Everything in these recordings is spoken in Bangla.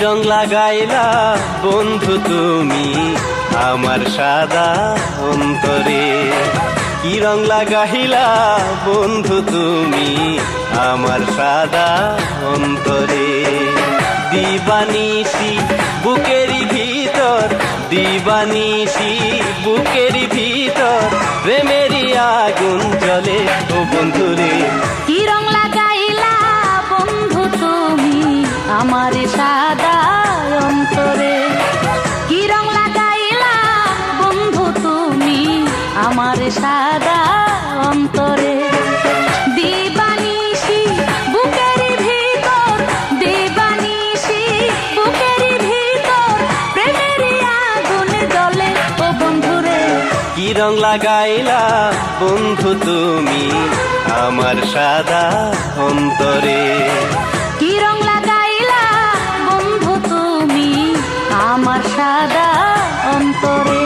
রং লাগাইলা বন্ধু তুমি আমার সাদা অন্তরে, কি রং লাগাইলা বন্ধু তুমি আমার সাদা অন্তরে। দিবানিশি বুকেরি ভিতর, দিবানিশি বুকেরি ভিতর প্রেমেরই আগুন জ্বলে ও বন্ধুরে। কি রং লাগাইলা বন্ধু তুমি আমার সাদা অন্তরে, কি রং লাগাইলা বন্ধু তুমি আমার সাদা অন্তরে। দিবানিশি বুকেরি ভিতর, দিবানিশি বুকেরি ভিতর প্রেমেরই আগুন জ্বলে ও বন্ধুরে। কি রং লাগাইলা বন্ধু তুমি আমার সাদা অন্তরে, কি রং লাগাইলা বন্ধু তুমি আমার সাদা অন্তরে।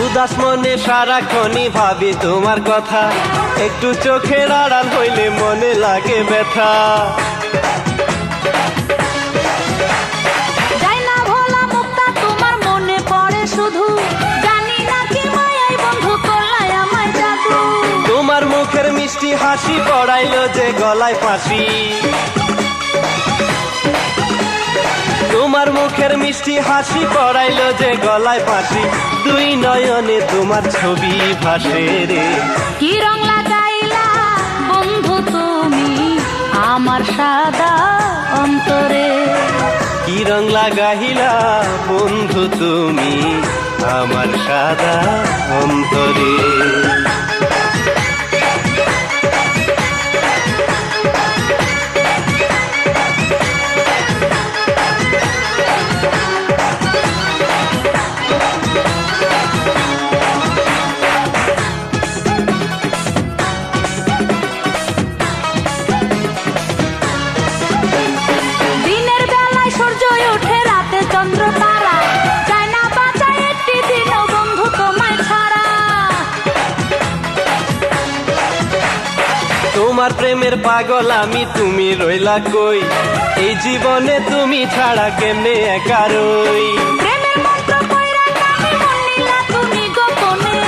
উদাস মনে সারাক্ষণই ভাবি তোমার কথা, একটু চোখের আড়াল হইলে মনে লাগে ব্যথা। যাই না ভোলা মুক্তা তোমার মনে পড়ে শুধু, জানি না কি মায়াই বন্ধু করলাই আমায় জাদু। তোমার মুখের মিষ্টি হাসি পড়াইলো যে গলায় ফাঁসি, তোমার মুখের মিষ্টি হাসি পড়াইলো যে গলায় ফাঁসি। দুই নয়নে তোমার ছবি ভাসে রে। কি রং লাগাইলা বন্ধু তুমি আমার সাদা অন্তরে, কি রং লাগাইলা বন্ধু তুমি আমার সাদা অন্তরে। দিনের বেলায় সূর্য ওঠে রাতে চন্দ্র তারা, চায় না বাঁচায় একটি দিনও বন্ধু তোমায় ছাড়া। তোমার প্রেমের পাগল আমি, তুমি রইলা কই, এই জীবনে তুমি ছাড়া কেমনে একা রই। প্রেমের মন্ত্র কইরা কানে মন নিলা তুমি গোপনে,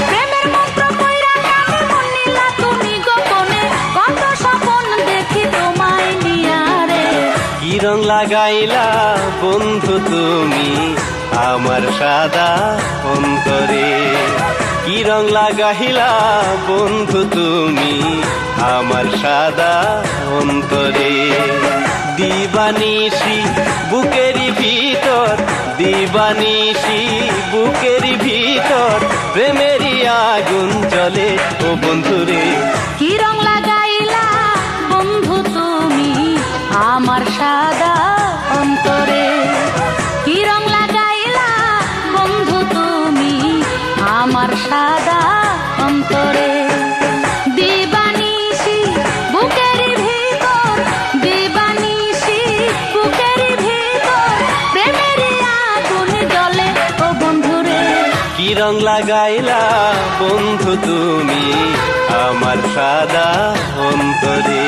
প্রেমের মন্ত্র কইরা কানে মন নিলা তুমি গোপনে। কত স্বপ্ন দেখি তোমায় নিয়া রে। কি রং লাগাইলা বন্ধু তুমি আমার সাদা অন্তরে, কি রং লাগাইলা বন্ধু তুমি আমার সাদা অন্তরে। দিবানিশি বুকেরি ভিতর, দিবানিশি বুকেরি ভিতর প্রেমেরই আগুন জ্বলে ও বন্ধুরে। কি রং লাগাইলা বন্ধু তুমি আমার সাদা অন্তরে, কি রং লাগাইলা বন্ধু তুমি আমার সাদা অন্তরে। দিবানিশি বুকেরি ভিতর, দিবানিশি বুকেরি ভিতর প্রেমেরই আগুন জ্বলে ও বন্ধুরে। কি রং লাগাইলা বন্ধু তুমি আমার সাদা অন্তরে।